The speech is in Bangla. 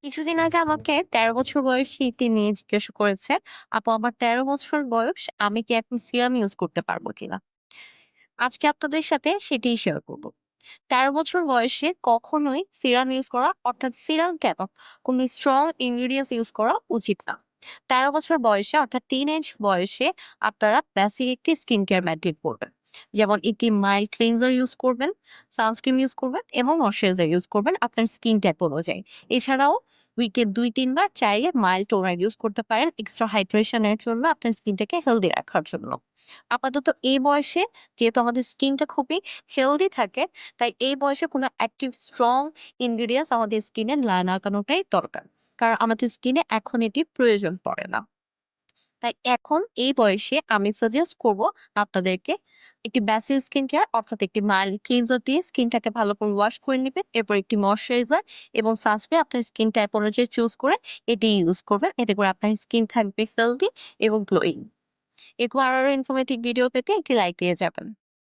কিছুদিন আগে আমাকে ১৩ বছর বয়সী একটি মেয়ে জিজ্ঞাসা করেছে, আপু আমার ১৩ বছর বয়স, আমি কি এখন সিরাম ইউজ করতে পারবো কিনা? আজকে আপনাদের সাথে সেটাই শেয়ার করব। ১৩ বছর বয়সে কখনোই সিরাম ইউজ করা, অর্থাৎ সিরাম কেন, কোনো স্ট্রং ইনগ্রিডিয়েন্টস ইউজ করা উচিত না। ১৩ বছর বয়সে অর্থাৎ টিনেজ বয়সে আপনারা বেসিক একটি স্কিন কেয়ার মেইনটেইন করবেন। যেমন একটি মাইল্ড ক্লিনজার ইউজ করবেন, সানস্ক্রিন ইউজ করবেন এবং ময়েশ্চারাইজার ইউজ করবেন আপনার স্কিন টাইপ অনুযায়ী। এছাড়াও উইকে ২-৩ বার চাইলে মাইল্ড টোনার ইউজ করতে পারেন এক্সট্রা হাইড্রেশন এর জন্য, আপনার স্কিনটাকে হেলদি রাখার জন্য। আপাতত এই বয়সে যেহেতু আমাদের স্কিনটা খুবই হেলদি থাকে, তাই এই বয়সে কোনো অ্যাক্টিভ স্ট্রং ইনগ্রিডিয়েন্টস আমাদের স্কিনে না লাগানোটাই দরকার। কারণ আমাদের স্কিনে এখন এটির প্রয়োজন পড়ে না। তাই এখন এই বয়সে আমি সাজেস্ট করব আপনাদেরকে একটি বেসিক স্কিন কেয়ার, অর্থাৎ একটি মাইল্ড ক্লিনজার দিয়ে স্কিনটাকে ভালো করে ওয়াশ করে নিবেন। এরপর একটি ময়েশ্চারাইজার এবং সানস্ক্রিন আপনার স্কিন টাইপ অনুযায়ী চুজ করে এটি ইউজ করবেন। এতে করে আপনার স্কিন থাকবে হেলদি এবং গ্লোয়িং। এরপর আরো ইনফরমেটিভ ভিডিও পেতে একটি লাইক দিয়ে যাবেন।